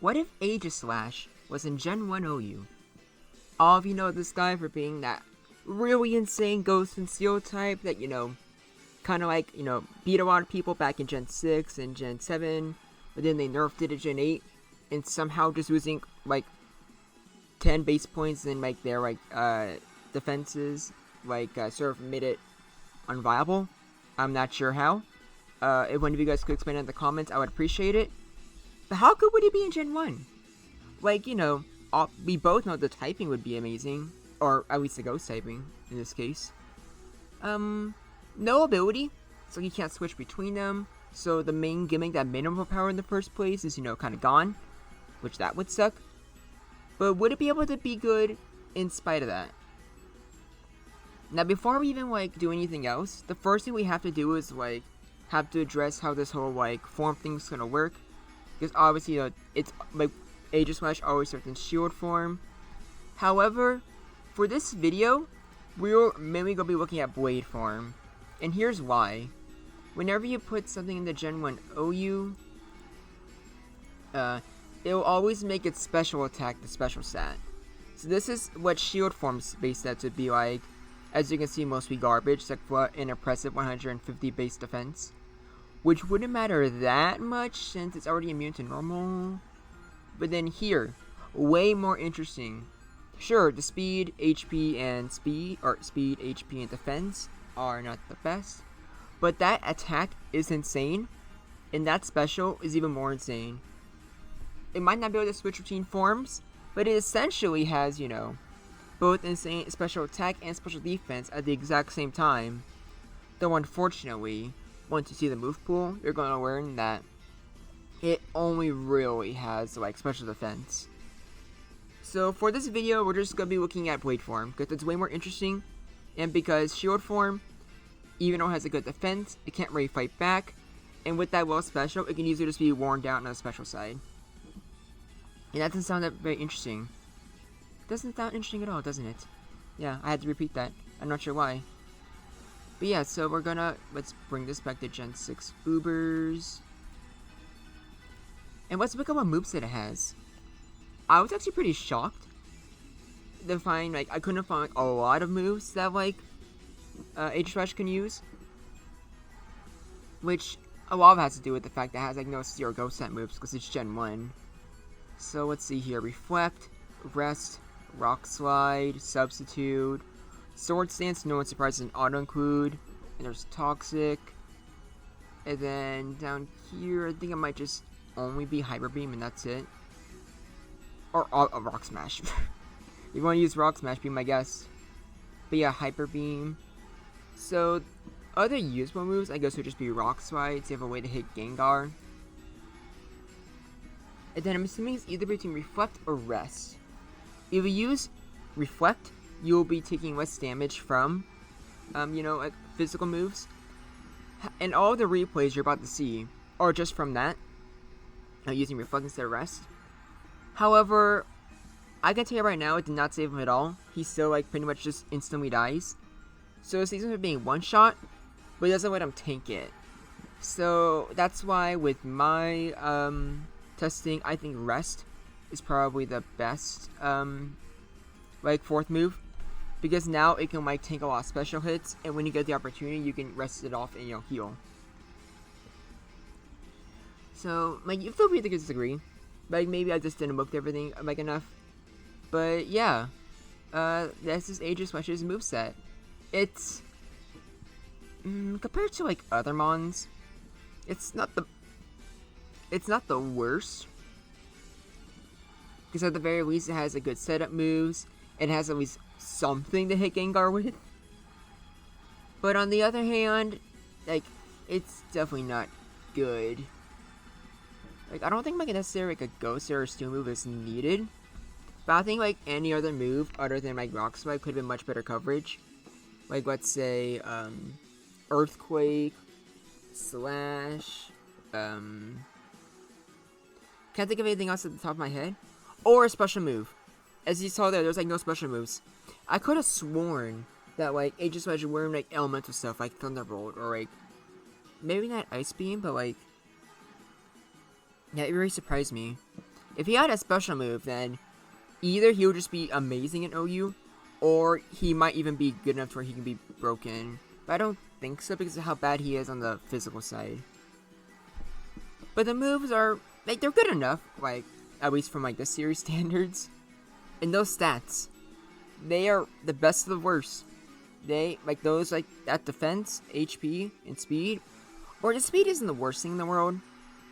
What if Aegislash was in Gen 1 OU? All of you know this guy for being that really insane Ghost and Steel type that, kind of like, beat a lot of people back in Gen 6 and Gen 7, but then they nerfed it at Gen 8, and somehow just losing, 10 base points in, their, defenses, sort of made it unviable. I'm not sure how. If one of you guys could explain it in the comments, I would appreciate it. But how good would he be in Gen 1? We both know the typing would be amazing, or at least the ghost typing, in this case. No ability, so he can't switch between them, so the main gimmick that made him overpowered in the first place is, kind of gone, which that would suck. But would it be able to be good in spite of that? Now, before we even, do anything else, the first thing we have to do is, have to address how this whole, form thing's gonna work. Because obviously, it's, Aegislash always starts in shield form. However, for this video, we're mainly gonna be looking at blade form. And here's why. Whenever you put something in the Gen 1 OU, it'll always make its special attack the special stat. So this is what shield form's base stats would be like. As you can see, mostly garbage, except for an impressive 150 base defense. Which wouldn't matter that much since it's already immune to normal. But then here, way more interesting. Sure, the speed, HP, and speed, HP, and defense are not the best. But that attack is insane, and that special is even more insane. It might not be able to switch between forms, but it essentially has, both insane special attack and special defense at the exact same time. Though unfortunately, once you see the move pool, you're going to learn that it only really has special defense. So for this video, we're just going to be looking at blade form, because it's way more interesting, and because shield form, even though it has a good defense, it can't really fight back, and with that well special, it can easily just be worn down on the special side. And that doesn't sound that very interesting. Doesn't sound interesting at all, doesn't it? Yeah, I had to repeat that. I'm not sure why. But yeah, so let's bring this back to Gen 6 Ubers. And let's look at what moves that it has. I was actually pretty shocked to find, I couldn't find a lot of moves that, Aegislash can use. Which, a lot of it has to do with the fact that it has, no Steel Ghost set moves, because it's Gen 1. So let's see here, Reflect, Rest, Rock Slide, Substitute, Sword Stance, no one surprises an auto include, and there's Toxic, and then down here, I think it might just only be Hyper Beam, and that's it. Or a Rock Smash. If you want to use Rock Smash, be my guest. But yeah, Hyper Beam. So, other useful moves, I guess, would just be Rock Slide, so you have a way to hit Gengar. And then I'm assuming it's either between Reflect or Rest. If you use Reflect, you'll be taking less damage from, physical moves. And all the replays you're about to see are just from that, using Reflect instead of Rest. However, I can tell you right now, it did not save him at all. He still, pretty much just instantly dies. So it seems him being one-shot, but it doesn't let him tank it. So that's why with my, testing, I think Rest is probably the best, fourth move. Because now it can, tank a lot of special hits, and when you get the opportunity, you can rest it off and, heal. So, you feel free to disagree. Maybe I just didn't look at everything, enough. But, yeah. This is Aegislash's moveset. It's, compared to, other mons, it's not the worst. Because at the very least, it has a good setup moves. It has at least something to hit Gengar with. But on the other hand, it's definitely not good. I don't think necessarily a Ghost or a Steel move is needed. But I think any other move other than Rock Slide could have been much better coverage. Let's say Earthquake, Slash, can't think of anything else at the top of my head. Or a special move. As you saw there's no special moves. I could have sworn that Aegislash would wearing elemental stuff like Thunderbolt or maybe not Ice Beam, but yeah, it really surprised me. If he had a special move, then either he'll just be amazing in OU, or he might even be good enough where he can be broken. But I don't think so because of how bad he is on the physical side. But the moves are, like, they're good enough, like, at least from, like, the series standards. And those stats, they are the best of the worst. They, like, those, like, that defense, HP, and speed, or the speed isn't the worst thing in the world.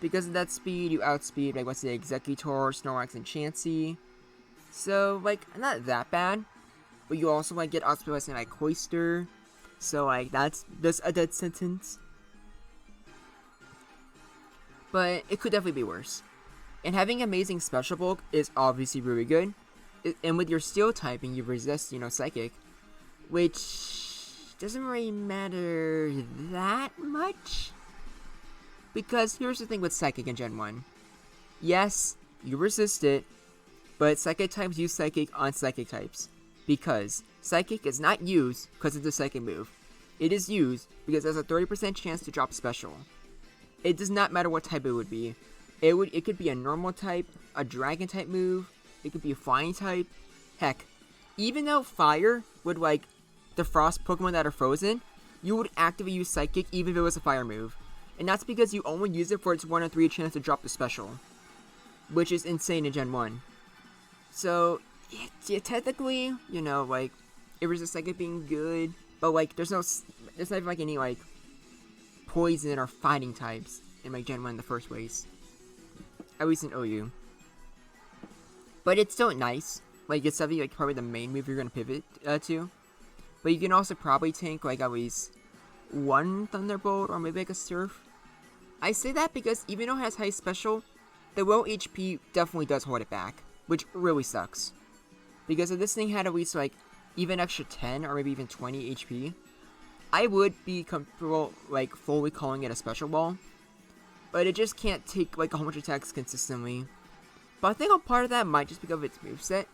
Because of that speed, you outspeed, like, let's say, Executor, Snorlax, and Chansey. So, like, not that bad. But you also, like, get outspeed by something like Cloyster. So, like, that's a dead sentence. But it could definitely be worse. And having amazing special bulk is obviously really good. And with your steel typing, you resist, Psychic. Which doesn't really matter that much. Because here's the thing with Psychic in Gen 1. Yes, you resist it, but Psychic types use Psychic on Psychic types. Because Psychic is not used because it's a Psychic move. It is used because it has a 30% chance to drop special. It does not matter what type it would be. It could be a normal type, a dragon type move, it could be a flying type. Heck, even though fire would, like, defrost Pokemon that are frozen, you would actively use Psychic even if it was a fire move. And that's because you only use it for its 1 in 3 chance to drop the special. Which is insane in Gen 1. So, yeah, technically, like, it resists Psychic being good, but, like, there's not even, like, any, like, poison or fighting types in, like, Gen 1 in the first place. At least in OU. But it's still nice. Like, it's something, like, probably the main move you're going to pivot to. But you can also probably tank, like, at least one Thunderbolt or maybe, like, a Surf. I say that because even though it has high special, the low HP definitely does hold it back. Which really sucks. Because if this thing had at least, like, even extra 10 or maybe even 20 HP, I would be comfortable, like, fully calling it a special ball. But it just can't take, like, 100 attacks consistently. But I think a part of that might just be because of its moveset.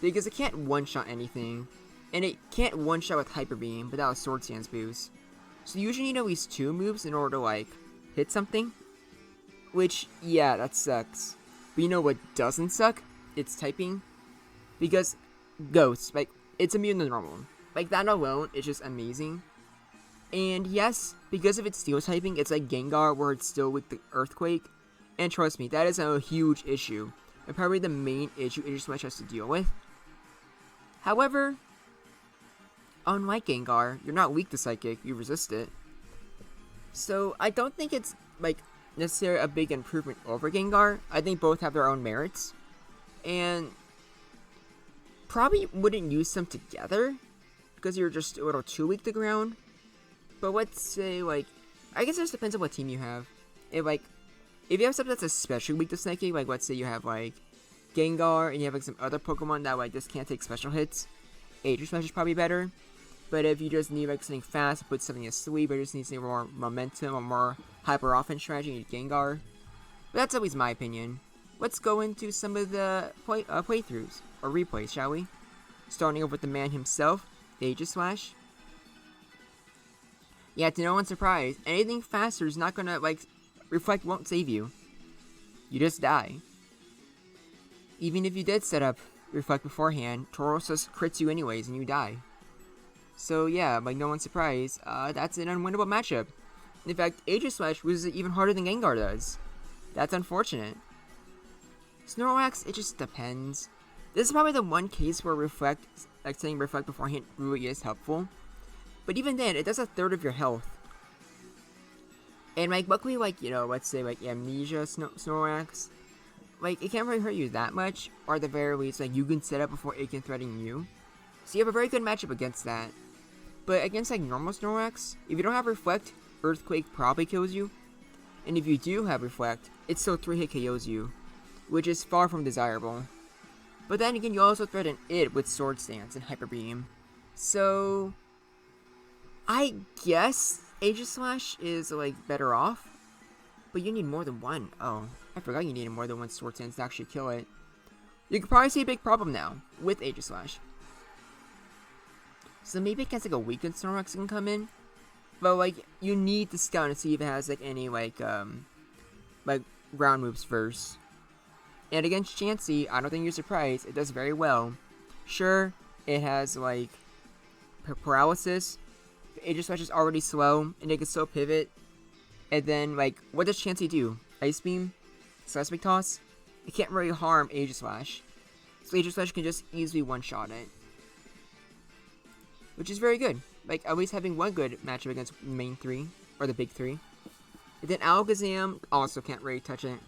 Because it can't one-shot anything. And it can't one-shot with Hyper Beam without a Sword Stance boost. So you usually need at least 2 moves in order to, like, hit something. Which, yeah, that sucks. But you know what doesn't suck? It's typing. Because Ghost, like, it's immune to normal. Like, that alone is just amazing. And yes, because of its steel typing, it's like Gengar where it's still with the Earthquake. And trust me, that is a huge issue. And probably the main issue Aegislash has to deal with. However, unlike Gengar, you're not weak to Psychic, you resist it. So I don't think it's, like, necessarily a big improvement over Gengar. I think both have their own merits. And probably wouldn't use them together because you're just a little too weak to ground. But let's say, like, I guess it just depends on what team you have. If you have something that's especially weak to Psychic, like, let's say you have, like, Gengar, and you have, like, some other Pokemon that, like, just can't take special hits, Aegislash is probably better. But if you just need, like, something fast to put something asleep, or just need some more momentum, or more hyper-offense strategy, you need Gengar. But that's always my opinion. Let's go into some of the playthroughs, or replays, shall we? Starting off with the man himself, Aegislash. Yeah, to no one's surprise, anything faster is not gonna, like, Reflect won't save you. You just die. Even if you did set up Reflect beforehand, Tauros just crits you anyways and you die. So yeah, like, no one's surprised, that's an unwinnable matchup. In fact, Aegislash loses it even harder than Gengar does. That's unfortunate. Snorlax, it just depends. This is probably the one case where Reflect, like, saying Reflect beforehand really is helpful. But even then, it does a third of your health. And, like, luckily, like, let's say, like, Amnesia Snorlax, like, it can't really hurt you that much, or at the very least, like, you can set up before it can threaten you. So you have a very good matchup against that. But against, like, normal Snorlax, if you don't have Reflect, Earthquake probably kills you. And if you do have Reflect, it still 3-hit KOs you, which is far from desirable. But then again, you also threaten it with Sword Stance and Hyper Beam. So I guess Aegislash is, like, better off, but you need more than one. Oh, I forgot you needed more than one Sword Stance to actually kill it. You could probably see a big problem now with Aegislash. So maybe against, like, a weakened Snorlax can come in, but, like, you need to scout and see if it has, like, any, like, ground moves first. And against Chansey, I don't think you're surprised, it does very well. Sure, it has like paralysis. Aegislash is already slow, and it can still pivot. And then, like, what does Chansey do? Ice Beam? Seismic Toss? It can't really harm Aegislash. So Aegislash can just easily one-shot it. Which is very good. Like, at least having one good matchup against the main three, or the big three. And then Alakazam also can't really touch it.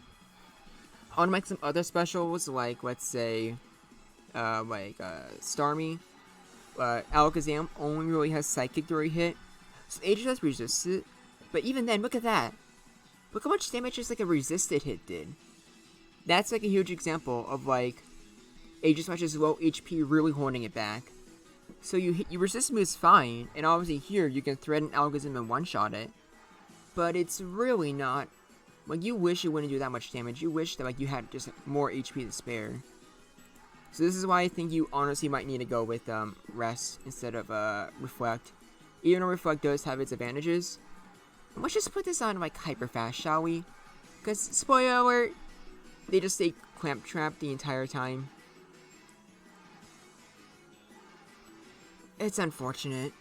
I want to make some other specials, like, let's say, Starmie. Alakazam only really has Psychic during hit, so Aegislash resists it. But even then, look at that. Look how much damage just like a resisted hit did. That's like a huge example of like Aegislash's low HP really holding it back. So you resist moves fine, and obviously here you can threaten Alakazam and one-shot it. But it's really not. Like, you wish it wouldn't do that much damage. You wish that like you had just more HP to spare. So this is why I think you honestly might need to go with Rest instead of Reflect. Even though Reflect does have its advantages. And let's just put this on like hyper fast, shall we? Because spoiler alert, they just stay clamp trapped the entire time. It's unfortunate.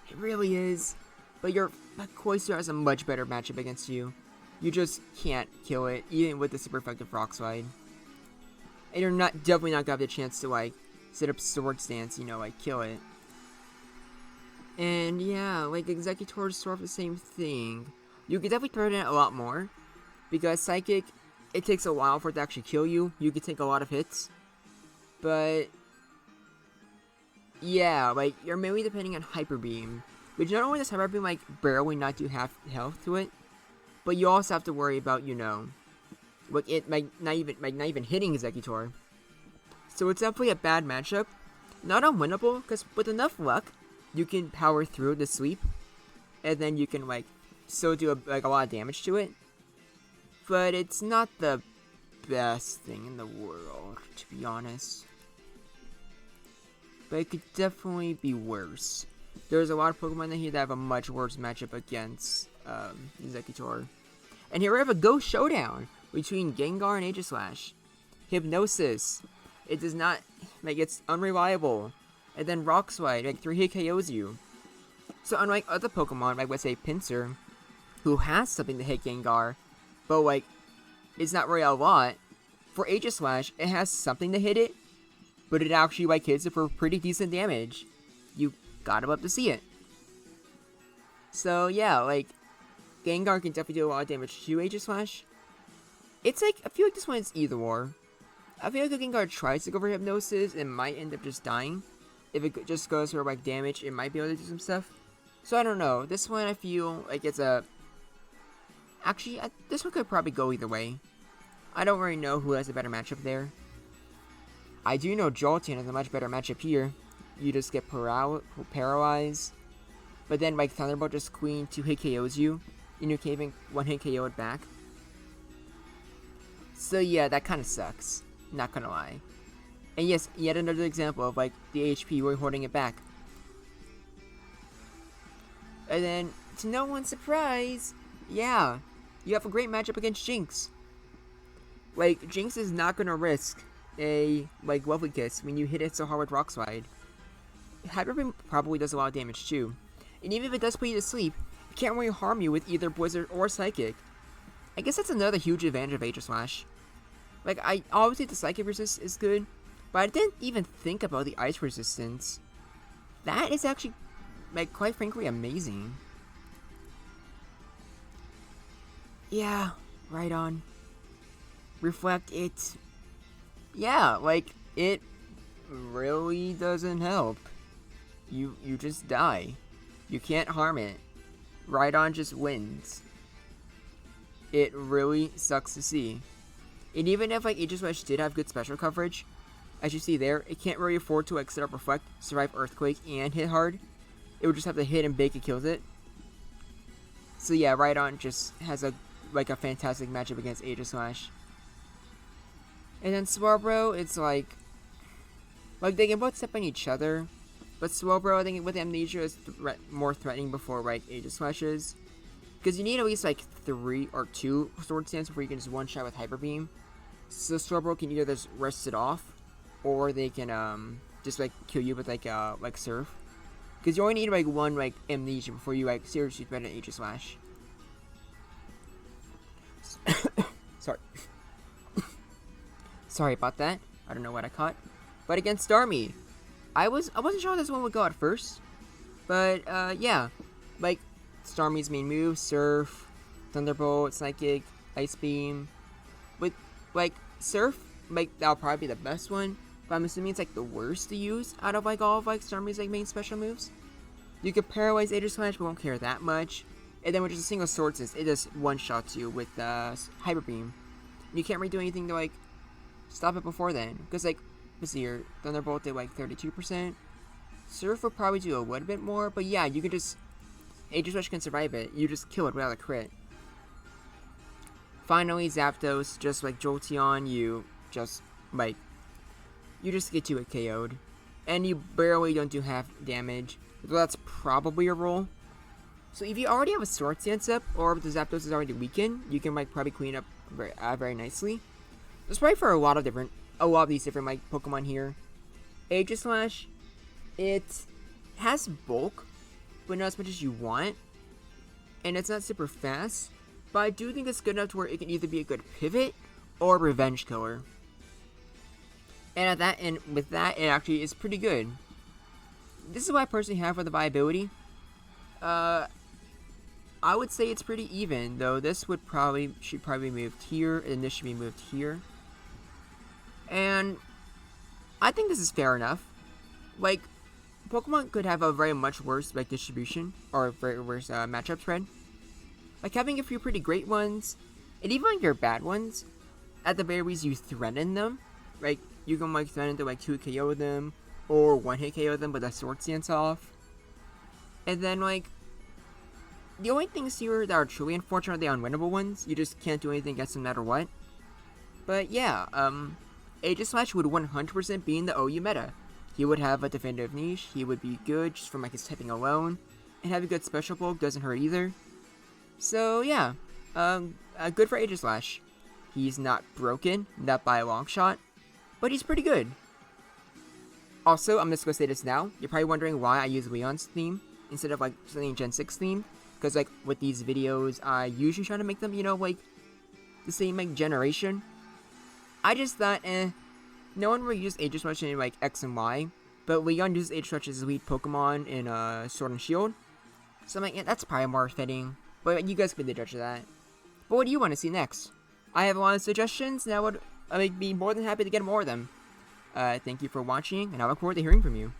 It really is. But your Cloyster has a much better matchup against you. You just can't kill it, even with the super effective Rock Slide. And you're definitely not gonna have the chance to like set up Sword Stance, you know, like kill it. And yeah, like Executor is sort of the same thing. You could definitely throw it in a lot more, because Psychic, it takes a while for it to actually kill you. You could take a lot of hits, but yeah, like you're mainly depending on Hyper Beam, which not only does Hyper Beam like barely not do half health to it, but you also have to worry about, you know, like it might not even hitting Executor. So it's definitely a bad matchup. Not unwinnable, because with enough luck, you can power through the sweep, and then you can like still do a lot of damage to it. But it's not the best thing in the world, to be honest. But it could definitely be worse. There's a lot of Pokemon in here that have a much worse matchup against Executor. And here we have a Ghost Showdown between Gengar and Aegislash. Hypnosis. It does not, like, it's unreliable. And then Rock Slide, like 3-hit KOs you. So unlike other Pokemon, like let's say Pinsir, who has something to hit Gengar, but like, it's not really a lot, for Aegislash, it has something to hit it, but it actually like hits it for pretty decent damage. You gotta love to see it. So yeah, like, Gengar can definitely do a lot of damage to Aegislash. It's like, I feel like this one is either or. I feel like if Gengar tries to go for Hypnosis, it might end up just dying. If it just goes for like damage, it might be able to do some stuff. So I don't know. This one I feel like it's a... Actually, this one could probably go either way. I don't really know who has a better matchup there. I do know Jolteon has a much better matchup here. You just get paralyzed. But then like Thunderbolt just Queen 2-hit KOs you. And you can't even 1-hit KO it back. So yeah, that kind of sucks. Not gonna lie. And yes, yet another example of like the HP really holding it back. And then, to no one's surprise, yeah, you have a great matchup against Jinx. Like, Jinx is not gonna risk a like Lovely Kiss when you hit it so hard with Rock Slide. Hyper Beam probably does a lot of damage too. And even if it does put you to sleep, it can't really harm you with either Blizzard or Psychic. I guess that's another huge advantage of Aegislash. Like, I obviously the Psychic resist is good, but I didn't even think about the Ice resistance. That is actually, like, quite frankly, amazing. Yeah, right on. Reflect it. Yeah, like, it really doesn't help. You just die. You can't harm it. Rhydon just wins. It really sucks to see. And even if like Aegislash did have good special coverage, as you see there, it can't really afford to like set up Reflect, survive Earthquake, and hit hard. It would just have to hit and bake it kills it. So yeah, Rhydon just has a fantastic matchup against Aegislash. And then Swabro, it's like they can both step on each other, but Swabro, I think with Amnesia is more threatening before like Aegislash is, because you need at least like 3 or 2 Sword Stance before you can just one shot with Hyper Beam. So Slowbro can either just rest it off, or they can just like kill you with like Surf. Because you only need like one like amnesia before you like seriously threaten Aegislash. Sorry. Sorry about that. I don't know what I caught. But against Starmie, I wasn't sure this one would go at first. But yeah. Like Starmie's main move, Surf, Thunderbolt, Psychic, Ice Beam. With like Surf, like that'll probably be the best one. But I'm assuming it's like the worst to use out of like all of like Starmie's like main special moves. You can paralyze Aegislash, but won't care that much. And then with just a single Sword Dance, it just one-shots you with Hyper Beam. You can't really do anything to like stop it before then. Because like, let's see here, Thunderbolt did like 32%. Surf would probably do a little bit more, but yeah, you can just Aegislash can survive it. You just kill it without a crit. Finally, Zapdos, just like Jolteon, you just get to it KO'd. And you barely don't do half damage. So that's probably a roll. So if you already have a Sword Dance up, or if the Zapdos is already weakened, you can like probably clean up very nicely. There's probably for a lot of these different like Pokemon here. Aegislash, it has bulk, but not as much as you want. And it's not super fast. But I do think it's good enough to where it can either be a good pivot or a revenge killer. And with that, it actually is pretty good. This is what I personally have for the viability. I would say it's pretty even, though this should probably be moved here, and this should be moved here. And I think this is fair enough. Like, Pokemon could have a very much worse like distribution or very worse matchup spread. Like having a few pretty great ones, and even like your bad ones, at the very least you threaten them. Like you can like threaten to like 2 KO them or 1-hit KO them with a Sword Dance off. And then like the only things here that are truly unfortunate are the unwinnable ones. You just can't do anything against them no matter what. But yeah, Aegislash would 100% be in the OU meta. He would have a definitive niche, he would be good just from like his typing alone, and have a good special bulk doesn't hurt either. So yeah, good for Aegislash. He's not broken, not by a long shot, but he's pretty good. Also, I'm just gonna say this now, you're probably wondering why I use Leon's theme instead of like something Gen 6 theme, because like with these videos, I usually try to make them, you know, like the same like generation. I just thought, no one really uses Aegislash in like X and Y, but Leon uses Aegislash as his lead Pokemon in Sword and Shield. So I'm like, yeah, that's probably more fitting. But you guys can be the judge of that. But what do you want to see next? I have a lot of suggestions, and I would be more than happy to get more of them. Thank you for watching, and I look forward to hearing from you.